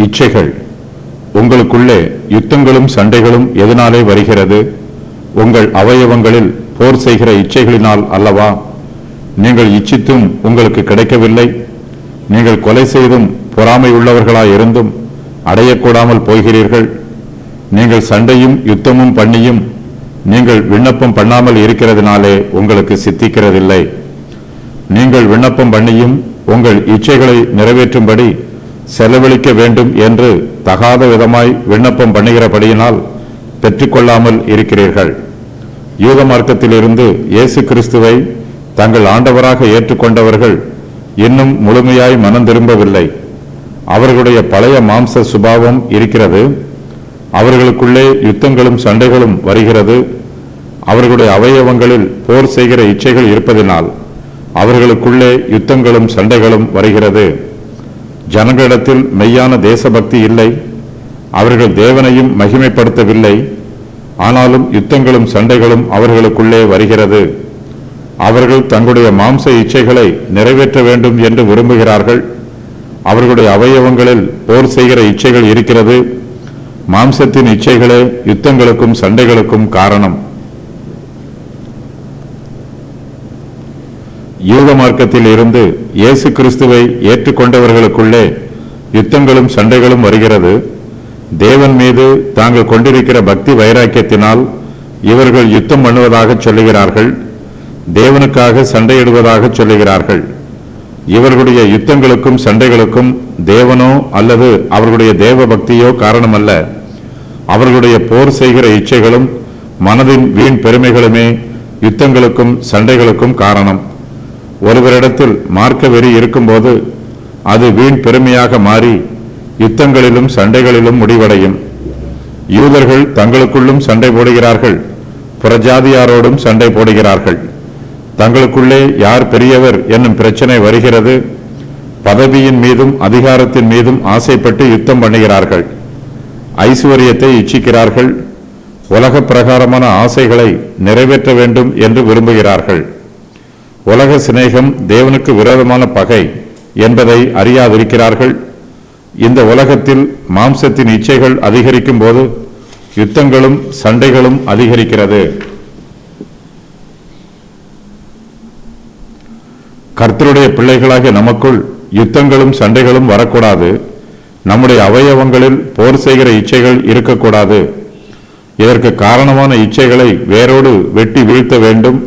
இச்சைகள். உங்களுக்குள்ளே யுத்தங்களும் சண்டைகளும் எதனாலே வருகிறது? உங்கள் அவயவங்களில் போர் செய்கிற இச்சைகளினால் அல்லவா? நீங்கள் இச்சித்தும் உங்களுக்கு கிடைக்கவில்லை. நீங்கள் கொலை செய்தும் பொறாமை உள்ளவர்களாயிருந்தும் அடையக்கூடாமல் போகிறீர்கள். நீங்கள் சண்டையும் யுத்தமும் பண்ணியும் நீங்கள் விண்ணப்பம் பண்ணாமல் இருக்கிறதுனாலே உங்களுக்கு சித்திக்கிறதில்லை. நீங்கள் விண்ணப்பம் பண்ணியும் உங்கள் இச்சைகளை நிறைவேற்றும்படி செலவழிக்க வேண்டும் என்று தகாத விதமாய் விண்ணப்பம் பண்ணுகிறபடியினால் பெற்றுக்கொள்ளாமல் இருக்கிறீர்கள். யூத மார்க்கத்திலிருந்து இயேசு கிறிஸ்துவை தங்கள் ஆண்டவராக ஏற்றுக்கொண்டவர்கள் இன்னும் முழுமையாய் மனம் திரும்பவில்லை. அவர்களுடைய பழைய மாம்ச சுபாவம் இருக்கிறது. அவர்களுக்குள்ளே யுத்தங்களும் சண்டைகளும் வருகிறது. அவர்களுடைய அவயவங்களில் போர் செய்கிற இச்சைகள் இருப்பதினால் அவர்களுக்குள்ளே யுத்தங்களும் சண்டைகளும் வருகிறது. ஜனங்களிடத்தில் மெய்யான தேசபக்தி இல்லை. அவர்கள் தேவனையும் மகிமைப்படுத்தவில்லை. ஆனாலும் யுத்தங்களும் சண்டைகளும் அவர்களுக்குள்ளே வருகிறது. அவர்கள் தங்களுடைய மாம்ச இச்சைகளை நிறைவேற்ற வேண்டும் என்று விரும்புகிறார்கள். அவர்களுடைய அவயவங்களில் போர் செய்கிற இச்சைகள் இருக்கிறது. மாம்சத்தின் இச்சைகளே யுத்தங்களுக்கும் சண்டைகளுக்கும் காரணம். யூத மார்க்கத்தில் இருந்து இயேசு கிறிஸ்துவை ஏற்றுக்கொண்டவர்களுக்குள்ளே யுத்தங்களும் சண்டைகளும் வருகிறது. தேவன் மீது தாங்கள் கொண்டிருக்கிற பக்தி வைராக்கியத்தினால் இவர்கள் யுத்தம் பண்ணுவதாக சொல்லுகிறார்கள். தேவனுக்காக சண்டையிடுவதாக சொல்லுகிறார்கள். இவர்களுடைய யுத்தங்களுக்கும் சண்டைகளுக்கும் தேவனோ அல்லது அவர்களுடைய தேவ பக்தியோ காரணமல்ல. அவர்களுடைய போர் செய்கிற இச்சைகளும் மனதின் வீண் பெருமைகளுமே யுத்தங்களுக்கும் சண்டைகளுக்கும் காரணம். ஒருவரிடத்தில் மார்க்க வெறி இருக்கும்போது அது வீண் பெருமையாக மாறி யுத்தங்களிலும் சண்டைகளிலும் முடிவடையும். யூதர்கள் தங்களுக்குள்ளும் சண்டை போடுகிறார்கள். புறஜாதியாரோடும் சண்டை போடுகிறார்கள். தங்களுக்குள்ளே யார் பெரியவர் என்னும் பிரச்சனை வருகிறது. பதவியின் மீதும் அதிகாரத்தின் மீதும் ஆசைப்பட்டு யுத்தம் பண்ணுகிறார்கள். ஐசுவரியத்தை இச்சிக்கிறார்கள். உலக பிரகாரமான ஆசைகளை நிறைவேற்ற வேண்டும் என்று விரும்புகிறார்கள். உலக சிநேகம் தேவனுக்கு விரோதமான பகை என்பதை அறியாதிருக்கிறார்கள். இந்த உலகத்தில் மாம்சத்தின் இச்சைகள் அதிகரிக்கும் போது யுத்தங்களும் சண்டைகளும் அதிகரிக்கிறது. கர்த்தருடைய பிள்ளைகளாகிய நமக்குள் யுத்தங்களும் சண்டைகளும் வரக்கூடாது. நம்முடைய அவயவங்களில் போர் செய்கிற இச்சைகள் இருக்கக்கூடாது. இதற்கு காரணமான இச்சைகளை வேரோடு வெட்டி வீழ்த்த வேண்டும்.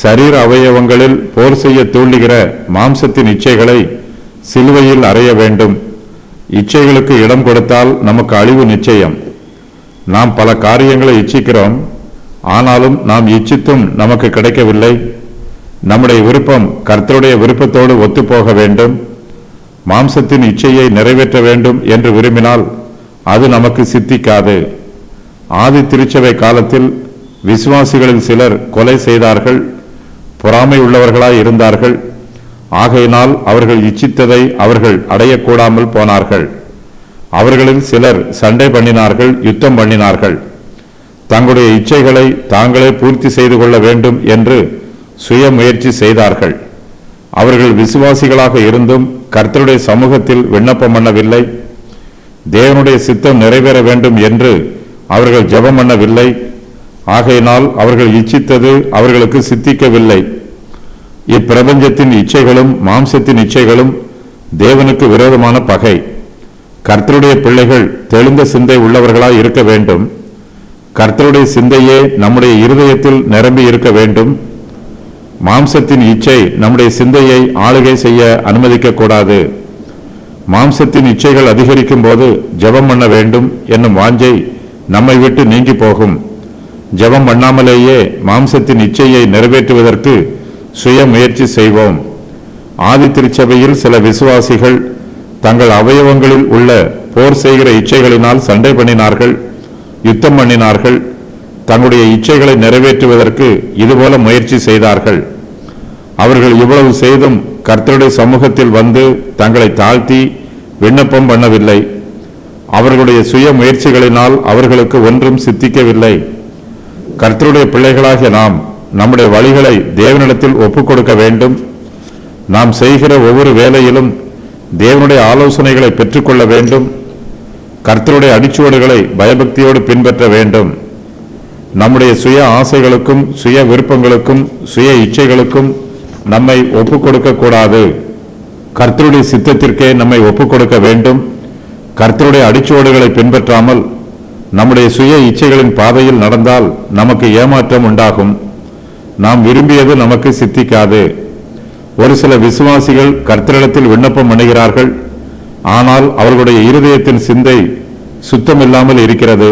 சரீர அவயவங்களில் போர் செய்ய தூண்டுகிற மாம்சத்தின் இச்சைகளை சிலுவையில் அறைய வேண்டும். இச்சைகளுக்கு இடம் கொடுத்தால் நமக்கு அழிவு நிச்சயம். நாம் பல காரியங்களை இச்சிக்கிறோம். ஆனாலும் நாம் இச்சித்தும் நமக்கு கிடைக்கவில்லை. நம்முடைய விருப்பம் கர்த்தருடைய விருப்பத்தோடு ஒத்துப்போக வேண்டும். மாம்சத்தின் இச்சையை நிறைவேற்ற வேண்டும் என்று விரும்பினால் அது நமக்கு சித்திக்காது. ஆதி திருச்சபை காலத்தில் விசுவாசிகளில் சிலர் கொலை செய்தார்கள். பொறாமை உள்ளவர்களாய் இருந்தார்கள். ஆகையினால் அவர்கள் இச்சித்ததை அவர்கள் அடையக்கூடாமல் போனார்கள். அவர்களில் சிலர் சண்டை பண்ணினார்கள், யுத்தம் பண்ணினார்கள். தங்களுடைய இச்சைகளை தாங்களே பூர்த்தி செய்து கொள்ள வேண்டும் என்று சுய முயற்சி செய்தார்கள். அவர்கள் விசுவாசிகளாக இருந்தும் கர்த்தருடைய சமூகத்தில் விண்ணப்பம் பண்ணவில்லை. தேவனுடைய சித்தம் நிறைவேற வேண்டும் என்று அவர்கள் ஜெபம் பண்ணவில்லை. ஆகையினால் அவர்கள் இச்சித்தது அவர்களுக்கு சித்திக்கவில்லை. இப்பிரபஞ்சத்தின் இச்சைகளும் மாம்சத்தின் இச்சைகளும் தேவனுக்கு விரோதமான பகை. கர்த்தருடைய பிள்ளைகள் தெளிந்த சிந்தை உள்ளவர்களாய் இருக்க வேண்டும். கர்த்தருடைய சிந்தையே நம்முடைய இருதயத்தில் நிரம்பி இருக்க வேண்டும். மாம்சத்தின் இச்சை நம்முடைய சிந்தையை ஆளுகை செய்ய அனுமதிக்க கூடாது. மாம்சத்தின் இச்சைகள் அதிகரிக்கும் போது ஜெபம் பண்ண வேண்டும் என்னும் வாஞ்சை நம்மை விட்டு நீங்கி போகும். ஜெபம் பண்ணாமலேயே மாம்சத்தின் இச்சையை நிறைவேற்றுவதற்கு சுய முயற்சி செய்வோம். ஆதி திருச்சபையில் சில விசுவாசிகள் தங்கள் அவயவங்களில் உள்ள போர் செய்கிற இச்சைகளினால் சண்டை பண்ணினார்கள், யுத்தம் பண்ணினார்கள். தங்களுடைய இச்சைகளை நிறைவேற்றுவதற்கு இதுபோல முயற்சி செய்தார்கள். அவர்கள் இவ்வளவு செய்தும் கர்த்தருடைய சமூகத்தில் வந்து தங்களை தாழ்த்தி விண்ணப்பம் பண்ணவில்லை. அவர்களுடைய சுய முயற்சிகளினால் அவர்களுக்கு ஒன்றும் சித்திக்கவில்லை. கர்த்தருடைய பிள்ளைகளாகிய நாம் நம்முடைய வழிகளை தேவனிடத்தில் ஒப்புக் கொடுக்க வேண்டும். நாம் செய்கிற ஒவ்வொரு வேலையிலும் தேவனுடைய ஆலோசனைகளை பெற்றுக்கொள்ள வேண்டும். கர்த்தருடைய அடிச்சுவடுகளை பயபக்தியோடு பின்பற்ற வேண்டும். நம்முடைய சுய ஆசைகளுக்கும் சுய விருப்பங்களுக்கும் சுய இச்சைகளுக்கும் நம்மை ஒப்புக் கொடுக்க கூடாது. கர்த்தருடைய சித்தத்திற்கே நம்மை ஒப்புக் கொடுக்க வேண்டும். கர்த்தருடைய அடிச்சுவடுகளை பின்பற்றாமல் நம்முடைய சுய இச்சைகளின் பாதையில் நடந்தால் நமக்கு ஏமாற்றம் உண்டாகும். நாம் விரும்பியது நமக்கு சித்திக்காது. ஒரு சில விசுவாசிகள் கர்த்தரிடத்தில் விண்ணப்பம் பண்ணுகிறார்கள். ஆனால் அவர்களுடைய இருதயத்தின் சிந்தை சுத்தமில்லாமல் இருக்கிறது.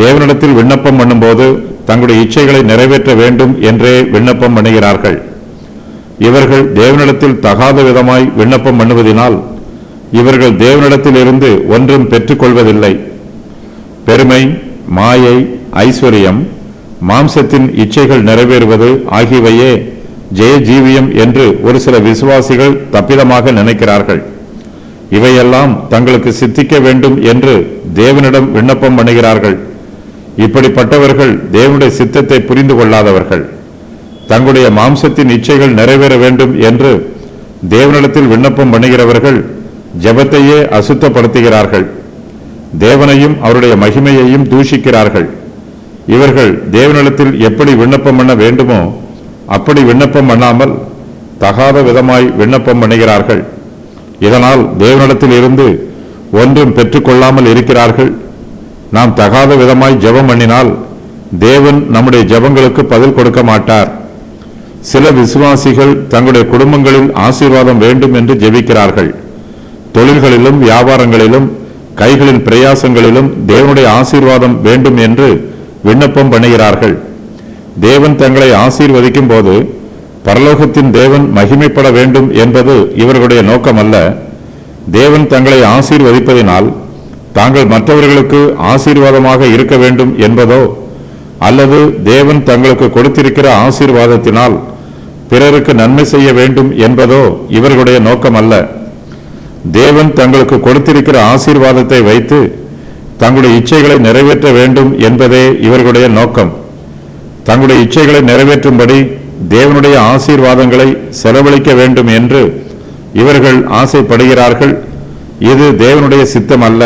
தேவனிடத்தில் விண்ணப்பம் பண்ணும்போது தங்களுடைய இச்சைகளை நிறைவேற்ற வேண்டும் என்றே விண்ணப்பம் பண்ணுகிறார்கள். இவர்கள் தேவனிடத்தில் தகாத விதமாய் விண்ணப்பம் பண்ணுவதினால் இவர்கள் தேவனிடத்தில் இருந்து ஒன்றும் பெற்றுக்கொள்வதில்லை. பெருமை, மாயை, ஐஸ்வர்யம், மாம்சத்தின் இச்சைகள் நிறைவேறுவது ஆகியவையே ஜெய ஜீவியம் என்று ஒரு சில விசுவாசிகள் தப்பிதமாக நினைக்கிறார்கள். இவையெல்லாம் தங்களுக்கு சித்திக்க வேண்டும் என்று தேவனிடம் விண்ணப்பம் பண்ணுகிறார்கள். இப்படிப்பட்டவர்கள் தேவனுடைய சித்தத்தை புரிந்து கொள்ளாதவர்கள். தங்களுடைய மாம்சத்தின் இச்சைகள் நிறைவேற வேண்டும் என்று தேவனிடத்தில் விண்ணப்பம் பண்ணுகிறவர்கள் ஜெபத்தையே அசுத்தப்படுத்துகிறார்கள். தேவனையும் அவருடைய மகிமையையும் தூஷிக்கிறார்கள். இவர்கள் தேவனிடத்தில் எப்படி விண்ணப்பம் பண்ண வேண்டுமோ அப்படி விண்ணப்பம் பண்ணாமல் தகாத விதமாய் விண்ணப்பம் பண்ணுகிறார்கள். இதனால் தேவனிடத்தில் இருந்து ஒன்றும் பெற்றுக்கொள்ளாமல் இருக்கிறார்கள். நாம் தகாத விதமாய் ஜெபம் பண்ணினால் தேவன் நம்முடைய ஜெபங்களுக்கு பதில் கொடுக்க மாட்டார். சில விசுவாசிகள் தங்களுடைய குடும்பங்களில் ஆசீர்வாதம் வேண்டும் என்று ஜெபிக்கிறார்கள். தொழில்களிலும் வியாபாரங்களிலும் கைகளின் பிரயாசங்களிலும் தேவனுடைய ஆசீர்வாதம் வேண்டும் என்று விண்ணப்பம் பண்ணுகிறார்கள். தேவன் தங்களை ஆசீர்வதிக்கும் போது பரலோகத்தின் தேவன் மகிமைப்பட வேண்டும் என்பது இவர்களுடைய நோக்கமல்ல. தேவன் தங்களை ஆசீர்வதிப்பதினால் தாங்கள் மற்றவர்களுக்கு ஆசீர்வாதமாக இருக்க வேண்டும் என்பதோ அல்லது தேவன் தங்களுக்கு கொடுத்திருக்கிற ஆசீர்வாதத்தினால் பிறருக்கு நன்மை செய்ய வேண்டும் என்பதோ இவர்களுடைய நோக்கமல்ல. தேவன் தங்களுக்கு கொடுத்திருக்கிற ஆசீர்வாதத்தை வைத்து தங்களுடைய இச்சைகளை நிறைவேற்ற வேண்டும் என்பதே இவர்களுடைய நோக்கம். தங்களுடைய இச்சைகளை நிறைவேற்றும்படி தேவனுடைய ஆசீர்வாதங்களை செலவழிக்க வேண்டும் என்று இவர்கள் ஆசைப்படுகிறார்கள். இது தேவனுடைய சித்தம் அல்ல.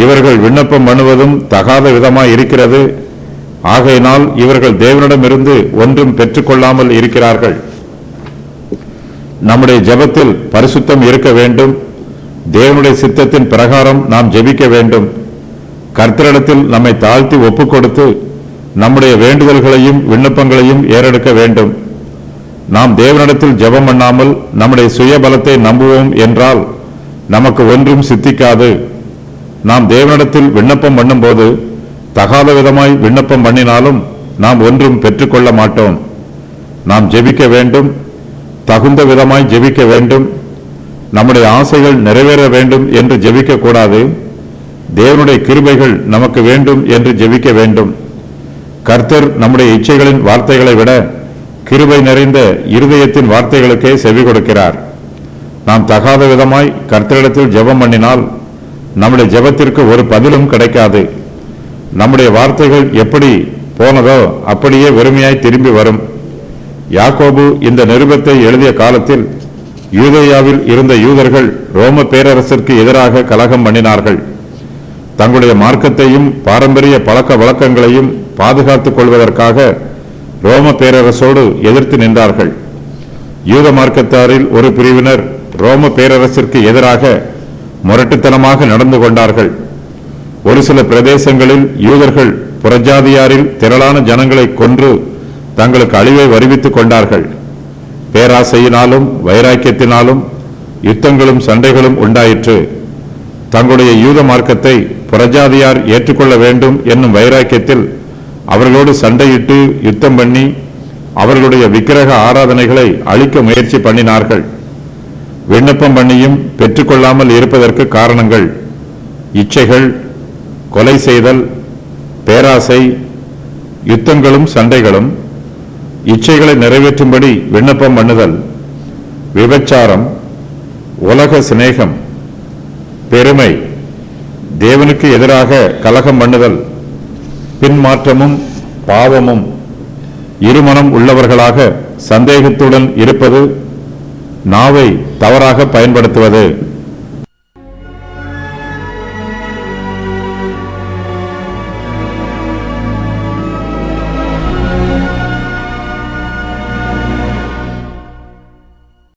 இவர்கள் விண்ணப்பம் பண்ணுவதும் தகாத விதமாய் இருக்கிறது. ஆகையினால் இவர்கள் தேவனிடமிருந்து ஒன்றும் பெற்றுக்கொள்ளாமல் இருக்கிறார்கள். நம்முடைய ஜெபத்தில் பரிசுத்தம் இருக்க வேண்டும். தேவனுடைய சித்தத்தின் பிரகாரம் நாம் ஜெபிக்க வேண்டும். கர்த்தரிடத்தில் நம்மை தாழ்த்தி ஒப்புக் கொடுத்து நம்முடைய வேண்டுதல்களையும் விண்ணப்பங்களையும் ஏறெடுக்க வேண்டும். நாம் தேவனிடத்தில் ஜெபம் பண்ணாமல் நம்முடைய சுய பலத்தை நம்புவோம் என்றால் நமக்கு ஒன்றும் சித்திக்காது. நாம் தேவனிடத்தில் விண்ணப்பம் பண்ணும்போது தகாத விதமாய் விண்ணப்பம் பண்ணினாலும் நாம் ஒன்றும் பெற்றுக்கொள்ள மாட்டோம். நாம் ஜெபிக்க வேண்டும். தகுந்த விதமாய் ஜெபிக்க வேண்டும். நம்முடைய ஆசைகள் நிறைவேற வேண்டும் என்று ஜெபிக்க கூடாது. தேவனுடைய கிருபைகள் நமக்கு வேண்டும் என்று ஜெபிக்க வேண்டும். கர்த்தர் நம்முடைய இச்சைகளின் வார்த்தைகளை விட கிருபை நிறைந்த இருதயத்தின் வார்த்தைகளுக்கே செவி கொடுக்கிறார். நாம் தகாத விதமாய் கர்த்தரிடத்தில் ஜெபம் பண்ணினால் நம்முடைய ஜெபத்திற்கு ஒரு பதிலும் கிடைக்காது. நம்முடைய வார்த்தைகள் எப்படி போனதோ அப்படியே வெறுமையாய் திரும்பி வரும். யாக்கோபு இந்த நிருபத்தை எழுதிய காலத்தில் யூதேயாவில் இருந்த யூதர்கள் ரோம பேரரசிற்கு எதிராக கலகம் பண்ணினார்கள். தங்களுடைய மார்க்கத்தையும் பாரம்பரிய பழக்க வழக்கங்களையும் பாதுகாத்துக் கொள்வதற்காக ரோம பேரரசோடு எதிர்த்து நின்றார்கள். யூத மார்க்கத்தாரில் ஒரு பிரிவினர் ரோம பேரரசிற்கு எதிராக முரட்டுத்தனமாக நடந்து கொண்டார்கள். ஒரு சில பிரதேசங்களில் யூதர்கள் புறஜாதியாரில் திரளான ஜனங்களை கொன்று தங்களுக்கு அழிவை வருவித்துக் கொண்டார்கள். பேராசையினாலும் வைராக்கியத்தினாலும் யுத்தங்களும் சண்டைகளும் உண்டாயிற்று. தங்களுடைய யூத மார்க்கத்தை புறஜாதியார் ஏற்றுக்கொள்ள வேண்டும் என்னும் வைராக்கியத்தில் அவர்களோடு சண்டையிட்டு யுத்தம் பண்ணி அவர்களுடைய விக்கிரக ஆராதனைகளை அழிக்க முயற்சி பண்ணினார்கள். விண்ணப்பம் பண்ணியும் பெற்றுக்கொள்ளாமல் இருப்பதற்கு காரணங்கள் இச்சைகள், கொலை செய்தல், பேராசை, யுத்தங்களும் சண்டைகளும், இச்சைகளை நிறைவேற்றும்படி விண்ணப்பம் பண்ணுதல், விபச்சாரம், உலக சிநேகம், பெருமை, தேவனுக்கு எதிராக கலகம் பண்ணுதல், பின்மாற்றமும் பாவமும், இருமனம் உள்ளவர்களாக சந்தேகத்துடன் இருப்பது, நாவை தவறாக பயன்படுத்துவது.